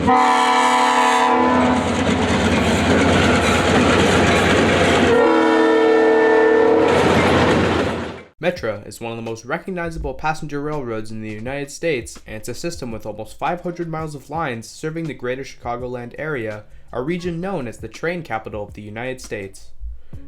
Metra is one of the most recognizable passenger railroads in the United States, and it's a system with almost 500 miles of lines serving the greater Chicagoland area, a region known as the train capital of the United States.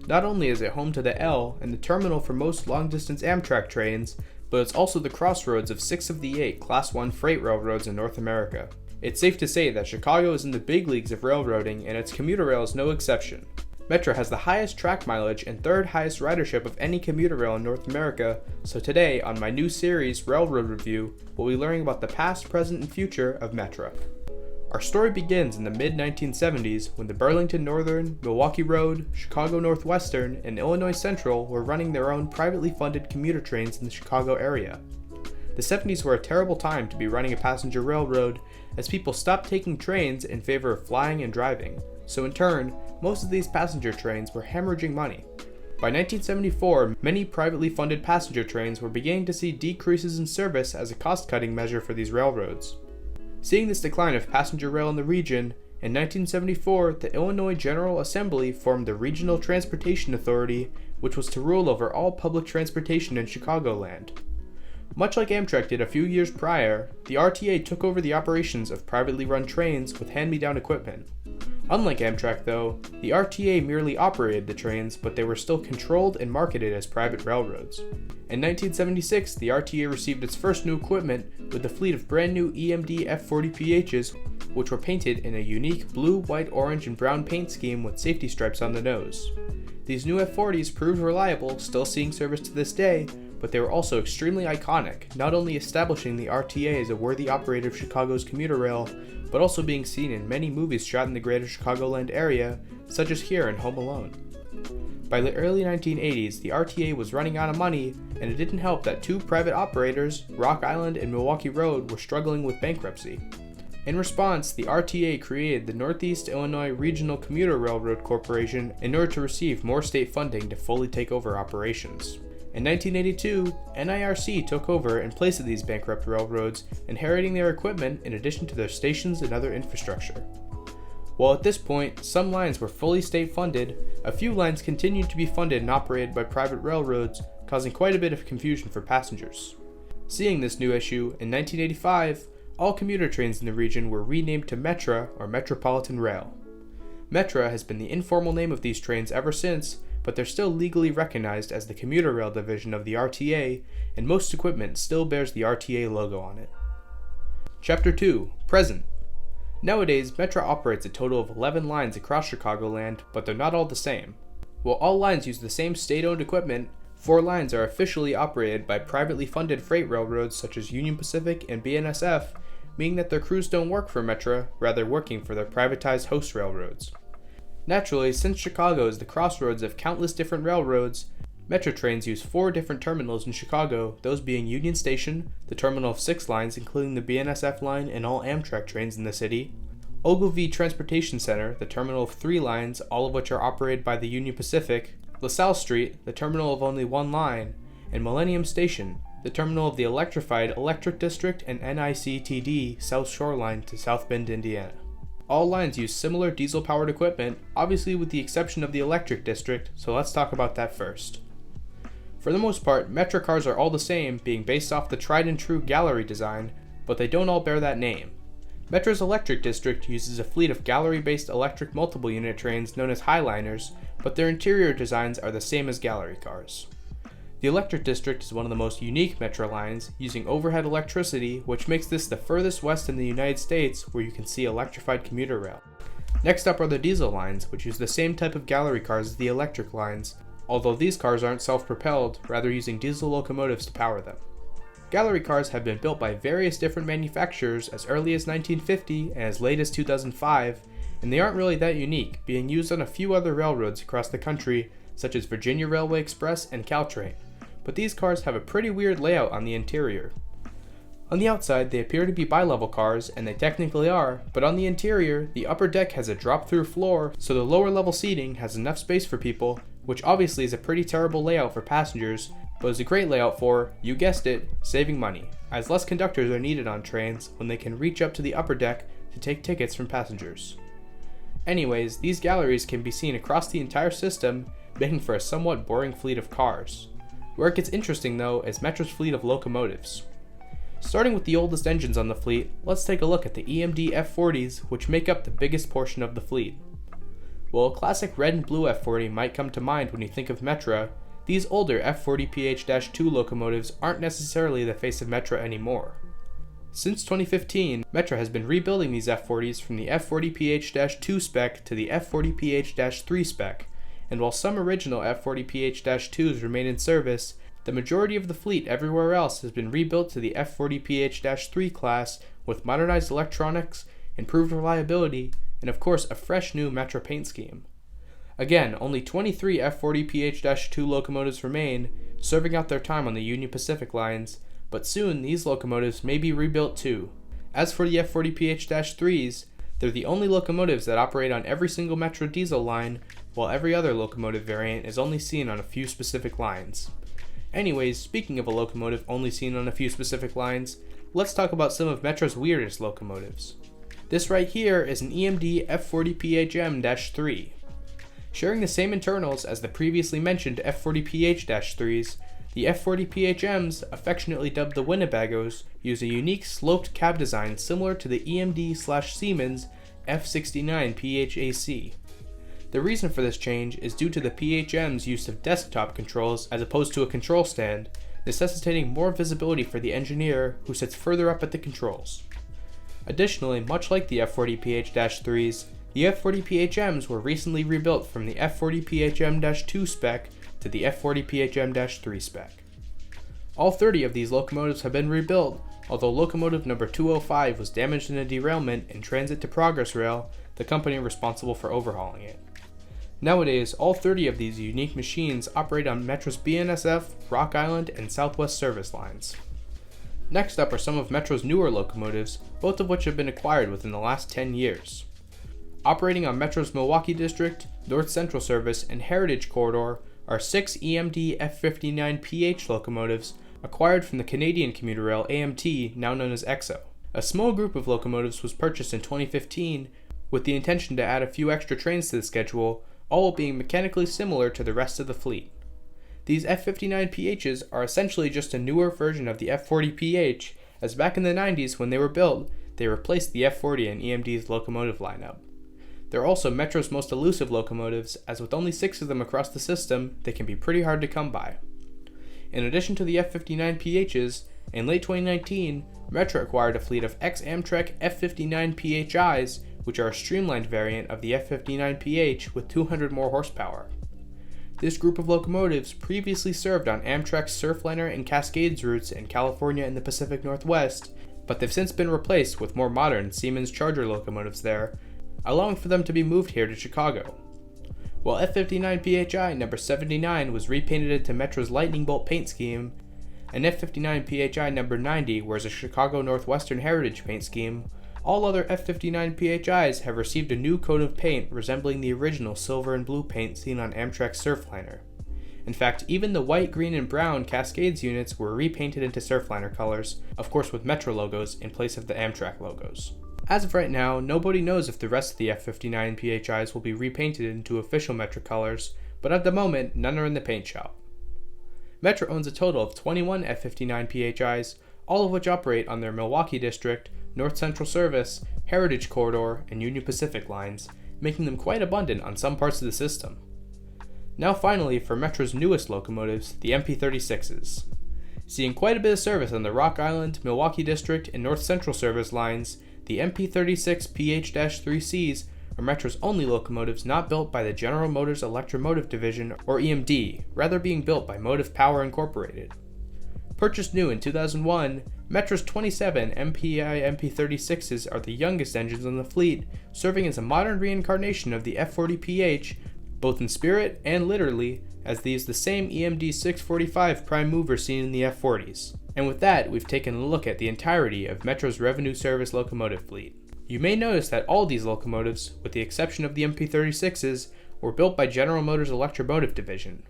Not only is it home to the L and the terminal for most long-distance Amtrak trains, but it's also the crossroads of 6 of the 8 Class I freight railroads in North America. It's safe to say that Chicago is in the big leagues of railroading, and its commuter rail is no exception. Metra has the highest track mileage and third highest ridership of any commuter rail in North America, so today, on my new series, Railroad Review, we'll be learning about the past, present, and future of Metra. Our story begins in the mid-1970s when the Burlington Northern, Milwaukee Road, Chicago Northwestern, and Illinois Central were running their own privately funded commuter trains in the Chicago area. The 70s were a terrible time to be running a passenger railroad, as people stopped taking trains in favor of flying and driving, so in turn, most of these passenger trains were hemorrhaging money. By 1974, many privately funded passenger trains were beginning to see decreases in service as a cost-cutting measure for these railroads. Seeing this decline of passenger rail in the region, in 1974, the Illinois General Assembly formed the Regional Transportation Authority, which was to rule over all public transportation in Chicagoland. Much like Amtrak did a few years prior, the RTA took over the operations of privately run trains with hand-me-down equipment. Unlike Amtrak though, the RTA merely operated the trains, but they were still controlled and marketed as private railroads. In 1976, the RTA received its first new equipment with a fleet of brand new EMD F40PHs, which were painted in a unique blue, white, orange, and brown paint scheme with safety stripes on the nose. These new F40s proved reliable, still seeing service to this day, but they were also extremely iconic, not only establishing the RTA as a worthy operator of Chicago's commuter rail, but also being seen in many movies shot in the greater Chicagoland area, such as here in Home Alone. By the early 1980s, the RTA was running out of money, and it didn't help that 2 private operators, Rock Island and Milwaukee Road, were struggling with bankruptcy. In response, the RTA created the Northeast Illinois Regional Commuter Railroad Corporation in order to receive more state funding to fully take over operations. In 1982, NIRC took over in place of these bankrupt railroads, inheriting their equipment in addition to their stations and other infrastructure. While at this point, some lines were fully state-funded, a few lines continued to be funded and operated by private railroads, causing quite a bit of confusion for passengers. Seeing this new issue, in 1985, all commuter trains in the region were renamed to Metra, or Metropolitan Rail. Metra has been the informal name of these trains ever since, but they're still legally recognized as the commuter rail division of the RTA, and most equipment still bears the RTA logo on it. Chapter 2. Present. Nowadays, Metra operates a total of 11 lines across Chicagoland, but they're not all the same. While all lines use the same state-owned equipment, 4 lines are officially operated by privately funded freight railroads such as Union Pacific and BNSF, meaning that their crews don't work for Metra, rather working for their privatized host railroads. Naturally, since Chicago is the crossroads of countless different railroads, Metra trains use 4 different terminals in Chicago, those being Union Station, the terminal of 6 lines including the BNSF line and all Amtrak trains in the city, Ogilvie Transportation Center, the terminal of 3 lines, all of which are operated by the Union Pacific, LaSalle Street, the terminal of only 1 line, and Millennium Station, the terminal of the electrified Electric District and NICTD South Shore Line to South Bend, Indiana. All lines use similar diesel-powered equipment, obviously with the exception of the Electric District, so let's talk about that first. For the most part, Metra cars are all the same, being based off the tried-and-true gallery design, but they don't all bear that name. Metra's Electric District uses a fleet of gallery-based electric multiple unit trains known as Highliners, but their interior designs are the same as gallery cars. The Electric District is one of the most unique Metra lines, using overhead electricity, which makes this the furthest west in the United States where you can see electrified commuter rail. Next up are the diesel lines, which use the same type of gallery cars as the electric lines, although these cars aren't self-propelled, rather using diesel locomotives to power them. Gallery cars have been built by various different manufacturers as early as 1950 and as late as 2005, and they aren't really that unique, being used on a few other railroads across the country, such as Virginia Railway Express and Caltrain. But these cars have a pretty weird layout on the interior. On the outside, they appear to be bi-level cars, and they technically are, but on the interior, the upper deck has a drop-through floor, so the lower level seating has enough space for people, which obviously is a pretty terrible layout for passengers, but is a great layout for, you guessed it, saving money, as less conductors are needed on trains when they can reach up to the upper deck to take tickets from passengers. Anyways, these galleries can be seen across the entire system, making for a somewhat boring fleet of cars. Where it gets interesting though is Metra's fleet of locomotives. Starting with the oldest engines on the fleet, let's take a look at the EMD F40s, which make up the biggest portion of the fleet. While a classic red and blue F40 might come to mind when you think of Metra, these older F40PH-2 locomotives aren't necessarily the face of Metra anymore. Since 2015, Metra has been rebuilding these F40s from the F40PH-2 spec to the F40PH-3 spec, and while some original F40PH-2s remain in service, the majority of the fleet everywhere else has been rebuilt to the F40PH-3 class with modernized electronics, improved reliability, and of course a fresh new Metra paint scheme. Again, only 23 F40PH-2 locomotives remain, serving out their time on the Union Pacific lines, but soon these locomotives may be rebuilt too. As for the F40PH-3s, they're the only locomotives that operate on every single Metra diesel line, while every other locomotive variant is only seen on a few specific lines. Anyways, speaking of a locomotive only seen on a few specific lines, let's talk about some of Metra's weirdest locomotives. This right here is an EMD F40PHM-3. Sharing the same internals as the previously mentioned F40PH-3s, the F40PHMs, affectionately dubbed the Winnebagos, use a unique sloped cab design similar to the EMD/Siemens F69PHAC. The reason for this change is due to the PHM's use of desktop controls as opposed to a control stand, necessitating more visibility for the engineer who sits further up at the controls. Additionally, much like the F40PH-3s, the F40PHMs were recently rebuilt from the F40PHM-2 spec to the F40PHM-3 spec. All 30 of these locomotives have been rebuilt, although locomotive number 205 was damaged in a derailment in transit to Progress Rail, the company responsible for overhauling it. Nowadays, all 30 of these unique machines operate on Metra's BNSF, Rock Island, and Southwest service lines. Next up are some of Metra's newer locomotives, both of which have been acquired within the last 10 years. Operating on Metra's Milwaukee District, North Central Service, and Heritage Corridor are 6 EMD F59PH locomotives acquired from the Canadian commuter rail AMT, now known as EXO. A small group of locomotives was purchased in 2015 with the intention to add a few extra trains to the schedule, all being mechanically similar to the rest of the fleet. These F59PHs are essentially just a newer version of the F40PH, as back in the 90s when they were built, they replaced the F40 in EMD's locomotive lineup. They're also Metra's most elusive locomotives, as with only 6 of them across the system, they can be pretty hard to come by. In addition to the F59PHs, in late 2019, Metra acquired a fleet of ex-Amtrak F59PHIs, which are a streamlined variant of the F59PH with 200 more horsepower. This group of locomotives previously served on Amtrak's Surfliner and Cascades routes in California and the Pacific Northwest, but they've since been replaced with more modern Siemens Charger locomotives there, allowing for them to be moved here to Chicago. While F59PHI number 79 was repainted into Metra's Lightning Bolt paint scheme, and F59PHI number 90 wears a Chicago Northwestern Heritage paint scheme, all other F59PHIs have received a new coat of paint resembling the original silver and blue paint seen on Amtrak's Surfliner. In fact, even the white, green, and brown Cascades units were repainted into Surfliner colors, of course with Metra logos in place of the Amtrak logos. As of right now, nobody knows if the rest of the F59PHIs will be repainted into official Metra colors, but at the moment, none are in the paint shop. Metra owns a total of 21 F59PHIs, all of which operate on their Milwaukee District, North Central Service, Heritage Corridor, and Union Pacific lines, making them quite abundant on some parts of the system. Now finally, for Metra's newest locomotives, the MP36s. Seeing quite a bit of service on the Rock Island, Milwaukee District, and North Central Service lines, the MP36 PH-3Cs are Metra's only locomotives not built by the General Motors Electromotive Division, or EMD, rather being built by Motive Power Incorporated. Purchased new in 2001, Metra's 27 MPI MP36s are the youngest engines on the fleet, serving as a modern reincarnation of the F40PH, both in spirit and literally, as they use the same EMD 645 prime mover seen in the F40s. And with that, we've taken a look at the entirety of Metra's revenue service locomotive fleet. You may notice that all these locomotives, with the exception of the MP36s, were built by General Motors Electromotive Division.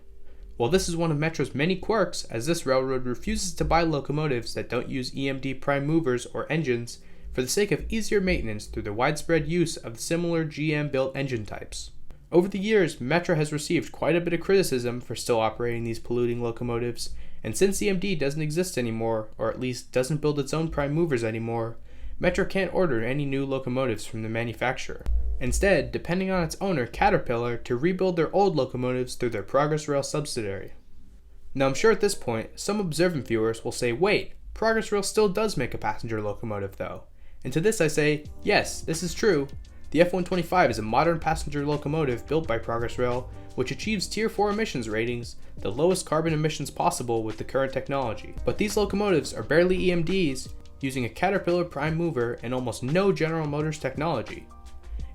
While this is one of Metra's many quirks, as this railroad refuses to buy locomotives that don't use EMD prime movers or engines for the sake of easier maintenance through the widespread use of similar GM-built engine types. Over the years, Metra has received quite a bit of criticism for still operating these polluting locomotives, and since EMD doesn't exist anymore, or at least doesn't build its own prime movers anymore, Metra can't order any new locomotives from the manufacturer, instead depending on its owner Caterpillar to rebuild their old locomotives through their Progress Rail subsidiary. Now I'm sure at this point, some observant viewers will say, wait, Progress Rail still does make a passenger locomotive though. And to this I say, yes, this is true. The F-125 is a modern passenger locomotive built by Progress Rail, which achieves Tier 4 emissions ratings, the lowest carbon emissions possible with the current technology. But these locomotives are barely EMDs, using a Caterpillar prime mover and almost no General Motors technology.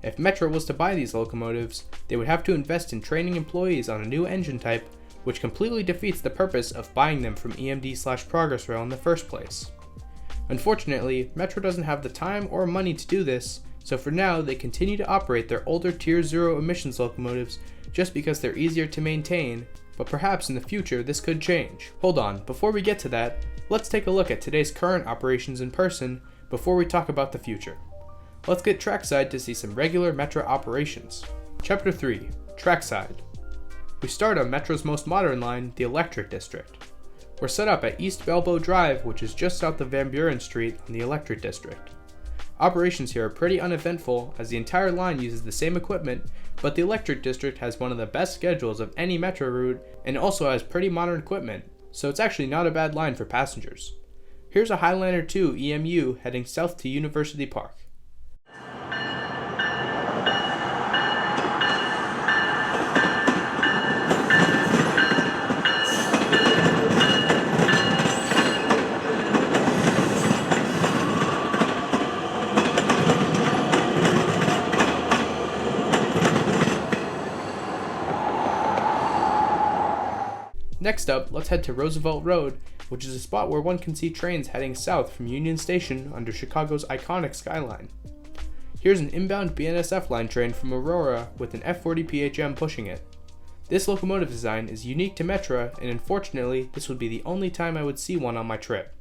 If Metra was to buy these locomotives, they would have to invest in training employees on a new engine type, which completely defeats the purpose of buying them from EMD/Progress Rail in the first place. Unfortunately, Metra doesn't have the time or money to do this, so for now they continue to operate their older Tier 0 emissions locomotives just because they're easier to maintain, but perhaps in the future this could change. Hold on, before we get to that, let's take a look at today's current operations in person before we talk about the future. Let's get Trackside to see some regular Metra operations. Chapter 3, Trackside. We start on Metra's most modern line, the Electric District. We're set up at East Belbo Drive, which is just south of Van Buren Street on the Electric District. Operations here are pretty uneventful as the entire line uses the same equipment, but the Electric District has one of the best schedules of any Metra route and also has pretty modern equipment, so it's actually not a bad line for passengers. Here's a Highlander 2 EMU heading south to University Park. Next up, let's head to Roosevelt Road, which is a spot where one can see trains heading south from Union Station under Chicago's iconic skyline. Here's an inbound BNSF line train from Aurora with an F40 PHM pushing it. This locomotive design is unique to Metra, and unfortunately, this would be the only time I would see one on my trip.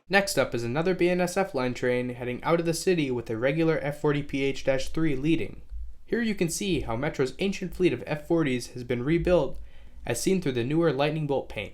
Next up is another BNSF line train heading out of the city with a regular F40PH-3 leading. Here you can see how Metra's ancient fleet of F40s has been rebuilt as seen through the newer Lightning Bolt paint.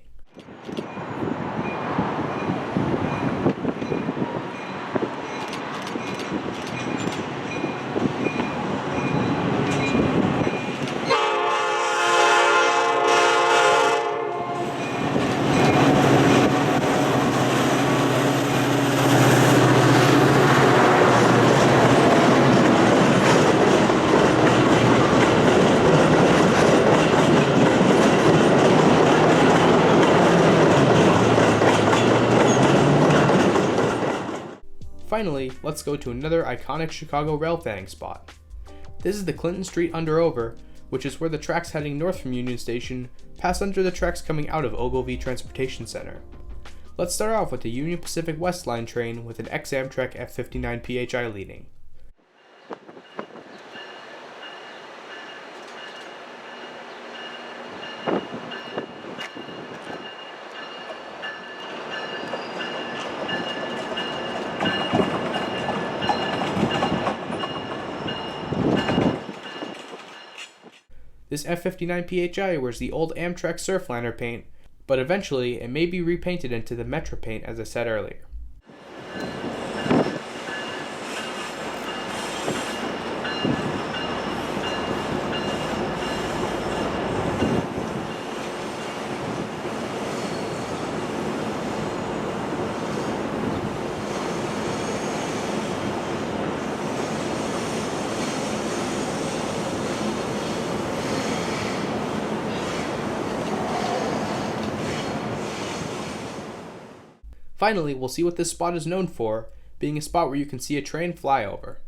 Finally, let's go to another iconic Chicago railfanning spot. This is the Clinton Street Underover, which is where the tracks heading north from Union Station pass under the tracks coming out of Ogilvie Transportation Center. Let's start off with the Union Pacific West Line train with an ex-Amtrak F59 PHI leading. This F59 PHI wears the old Amtrak Surfliner paint, but eventually it may be repainted into the Metra paint as I said earlier. Finally, we'll see what this spot is known for, being a spot where you can see a train fly over.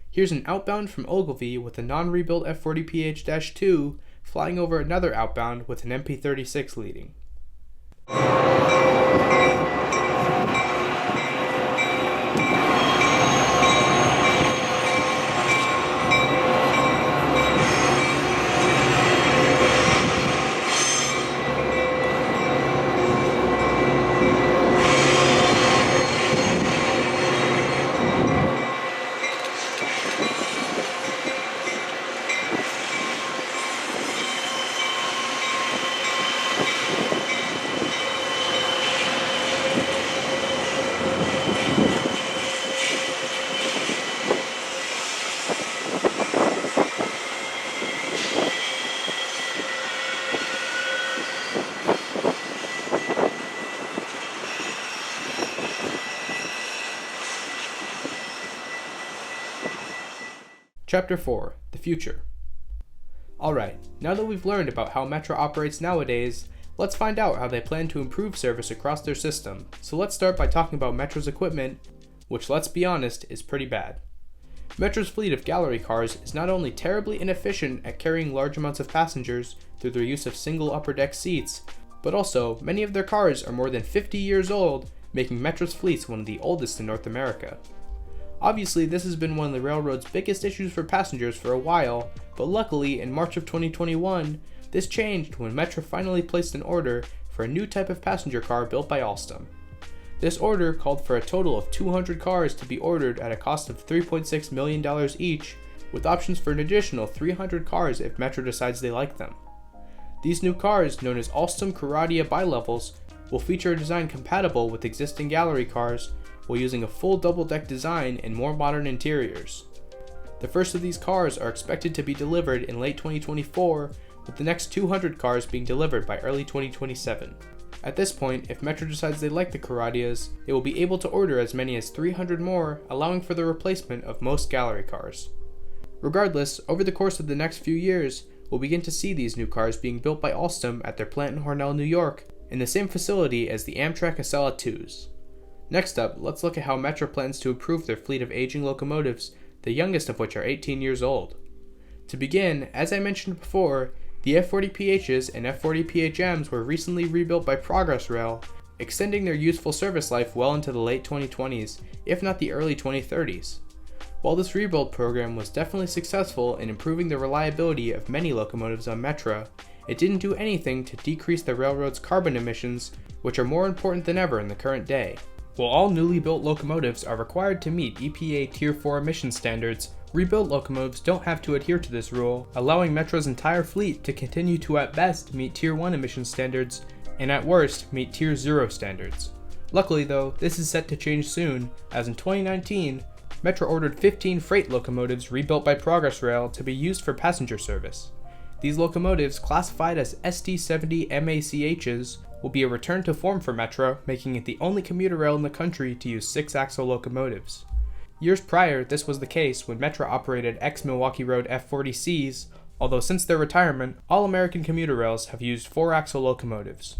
Here's an outbound from Ogilvie with a non-rebuilt F40PH-2 flying over another outbound with an MP36 leading. Chapter 4. The Future. Alright, now that we've learned about how Metra operates nowadays, let's find out how they plan to improve service across their system. So let's start by talking about Metra's equipment, which, let's be honest, is pretty bad. Metra's fleet of gallery cars is not only terribly inefficient at carrying large amounts of passengers through their use of single upper deck seats, but also many of their cars are more than 50 years old, making Metra's fleets one of the oldest in North America. Obviously, this has been one of the railroad's biggest issues for passengers for a while, but luckily in March of 2021, this changed when Metra finally placed an order for a new type of passenger car built by Alstom. This order called for a total of 200 cars to be ordered at a cost of $3.6 million each, with options for an additional 300 cars if Metra decides they like them. These new cars, known as Alstom Caradia Bilevels, will feature a design compatible with existing gallery cars, while using a full double-deck design and more modern interiors. The first of these cars are expected to be delivered in late 2024, with the next 200 cars being delivered by early 2027. At this point, if Metra decides they like the Caradias, they will be able to order as many as 300 more, allowing for the replacement of most gallery cars. Regardless, over the course of the next few years, we'll begin to see these new cars being built by Alstom at their plant in Hornell, New York, in the same facility as the Amtrak Acela 2s. Next up, let's look at how Metra plans to improve their fleet of aging locomotives, the youngest of which are 18 years old. To begin, as I mentioned before, the F40PHs and F40PHMs were recently rebuilt by Progress Rail, extending their useful service life well into the late 2020s, if not the early 2030s. While this rebuild program was definitely successful in improving the reliability of many locomotives on Metra, it didn't do anything to decrease the railroad's carbon emissions, which are more important than ever in the current day. While all newly built locomotives are required to meet EPA Tier 4 emission standards, rebuilt locomotives don't have to adhere to this rule, allowing Metra's entire fleet to continue to at best meet Tier 1 emission standards, and at worst meet Tier 0 standards. Luckily though, this is set to change soon, as in 2019, Metra ordered 15 freight locomotives rebuilt by Progress Rail to be used for passenger service. These locomotives, classified as SD70 MACHs, will be a return to form for Metra, making it the only commuter rail in the country to use 6-axle locomotives. Years prior, this was the case when Metra operated ex-Milwaukee Road F40Cs, although since their retirement, all American commuter rails have used 4-axle locomotives.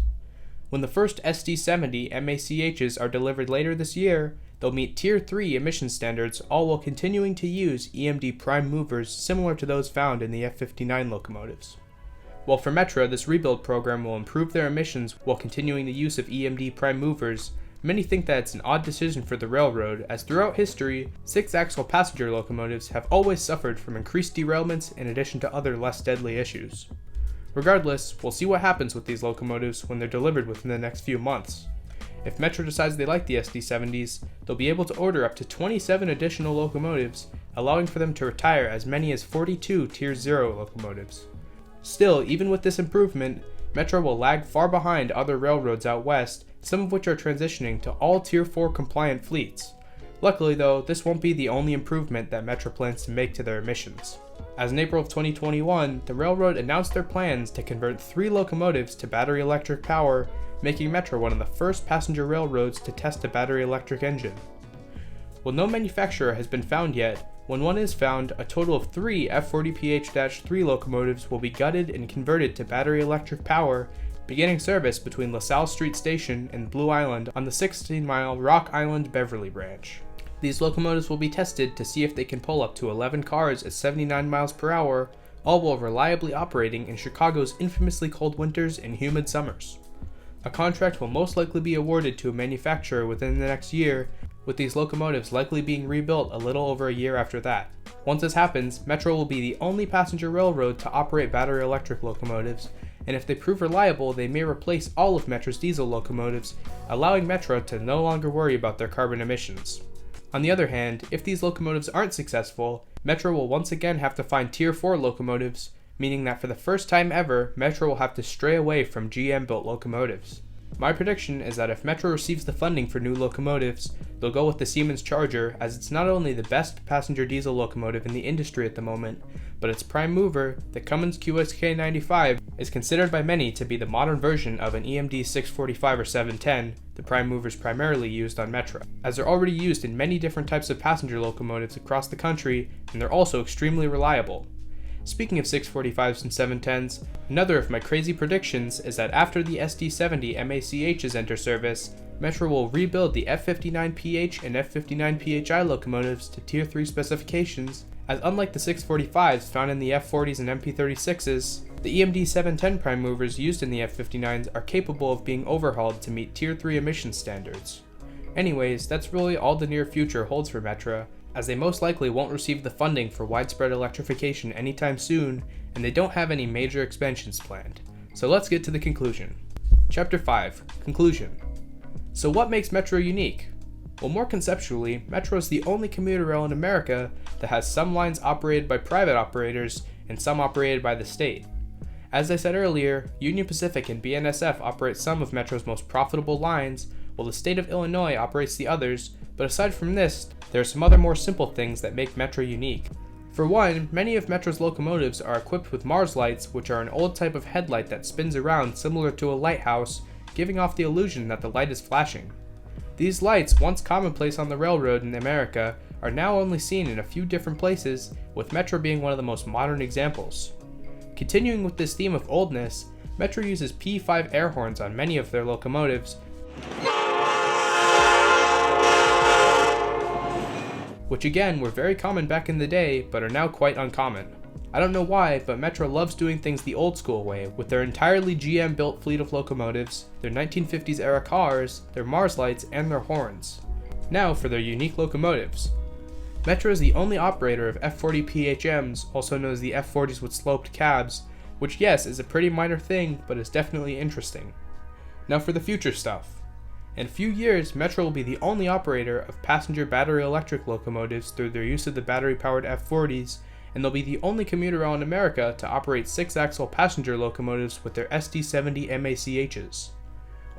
When the first SD70 MACHs are delivered later this year, they'll meet Tier 3 emission standards, all while continuing to use EMD prime movers similar to those found in the F59 locomotives. While for Metra, this rebuild program will improve their emissions while continuing the use of EMD prime movers, many think that it's an odd decision for the railroad, as throughout history, 6-axle passenger locomotives have always suffered from increased derailments in addition to other less deadly issues. Regardless, we'll see what happens with these locomotives when they're delivered within the next few months. If Metra decides they like the SD70s, they'll be able to order up to 27 additional locomotives, allowing for them to retire as many as 42 Tier 0 locomotives. Still, even with this improvement, Metra will lag far behind other railroads out west, some of which are transitioning to all Tier 4 compliant fleets. Luckily though, this won't be the only improvement that Metra plans to make to their emissions. As in April of 2021, the railroad announced their plans to convert 3 locomotives to battery electric power, making Metra one of the first passenger railroads to test a battery electric engine. While no manufacturer has been found yet, when one is found, a total of 3 F40PH-3 locomotives will be gutted and converted to battery electric power, beginning service between LaSalle Street Station and Blue Island on the 16-mile Rock Island-Beverly branch. These locomotives will be tested to see if they can pull up to 11 cars at 79 miles per hour, all while reliably operating in Chicago's infamously cold winters and humid summers. A contract will most likely be awarded to a manufacturer within the next year, with these locomotives likely being rebuilt a little over a year after that. Once this happens, Metra will be the only passenger railroad to operate battery electric locomotives, and if they prove reliable, they may replace all of Metra's diesel locomotives, allowing Metra to no longer worry about their carbon emissions. On the other hand, if these locomotives aren't successful, Metra will once again have to find Tier 4 locomotives, meaning that for the first time ever, Metra will have to stray away from GM-built locomotives. My prediction is that if Metra receives the funding for new locomotives, they'll go with the Siemens Charger, as it's not only the best passenger diesel locomotive in the industry at the moment, but its prime mover, the Cummins QSK95, is considered by many to be the modern version of an EMD 645 or 710, the prime movers primarily used on Metra, as they're already used in many different types of passenger locomotives across the country, and they're also extremely reliable. Speaking of 645s and 710s, another of my crazy predictions is that after the SD70 MACHs enter service, Metra will rebuild the F59PH and F59PHI locomotives to Tier 3 specifications, as unlike the 645s found in the F40s and MP36s, the EMD 710 prime movers used in the F59s are capable of being overhauled to meet Tier 3 emission standards. Anyways, that's really all the near future holds for Metra, as they most likely won't receive the funding for widespread electrification anytime soon, and they don't have any major expansions planned. So let's get to the conclusion. Chapter 5, Conclusion. So what makes Metra unique? Well, more conceptually, Metra is the only commuter rail in America that has some lines operated by private operators and some operated by the state. As I said earlier, Union Pacific and BNSF operate some of Metra's most profitable lines, while the state of Illinois operates the others, but aside from this, there are some other more simple things that make Metra unique. For one, many of Metra's locomotives are equipped with Mars lights, which are an old type of headlight that spins around similar to a lighthouse, giving off the illusion that the light is flashing. These lights, once commonplace on the railroad in America, are now only seen in a few different places, with Metra being one of the most modern examples. Continuing with this theme of oldness, Metra uses P5 air horns on many of their locomotives, which again were very common back in the day, but are now quite uncommon. I don't know why, but Metra loves doing things the old school way, with their entirely GM-built fleet of locomotives, their 1950s era cars, their Mars lights, and their horns. Now for their unique locomotives. Metra is the only operator of F40 PHMs, also known as the F40s with sloped cabs, which yes is a pretty minor thing, but is definitely interesting. Now for the future stuff. In a few years, Metra will be the only operator of passenger battery electric locomotives through their use of the battery-powered F40s, and they'll be the only commuter rail in America to operate 6-axle passenger locomotives with their SD70 MACHs.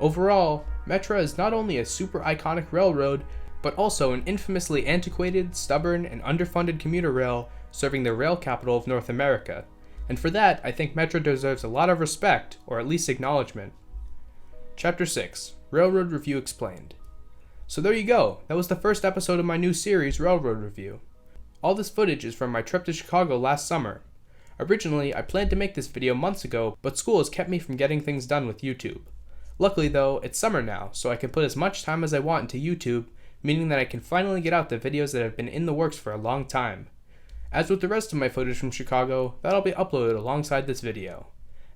Overall, Metra is not only a super iconic railroad, but also an infamously antiquated, stubborn, and underfunded commuter rail serving the rail capital of North America, and for that, I think Metra deserves a lot of respect, or at least acknowledgement. Chapter 6, Railroad Review Explained. So there you go, that was the first episode of my new series, Railroad Review. All this footage is from my trip to Chicago last summer. Originally, I planned to make this video months ago, but school has kept me from getting things done with YouTube. Luckily though, it's summer now, so I can put as much time as I want into YouTube, meaning that I can finally get out the videos that have been in the works for a long time. As with the rest of my footage from Chicago, that'll be uploaded alongside this video.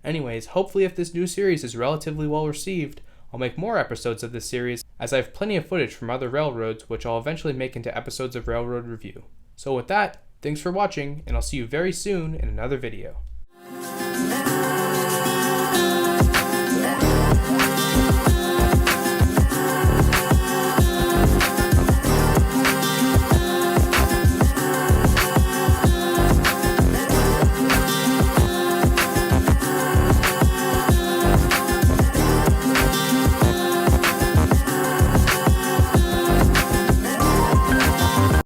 Anyways, hopefully if this new series is relatively well received, I'll make more episodes of this series, as I have plenty of footage from other railroads which I'll eventually make into episodes of Railroad Review. So with that, thanks for watching, and I'll see you very soon in another video.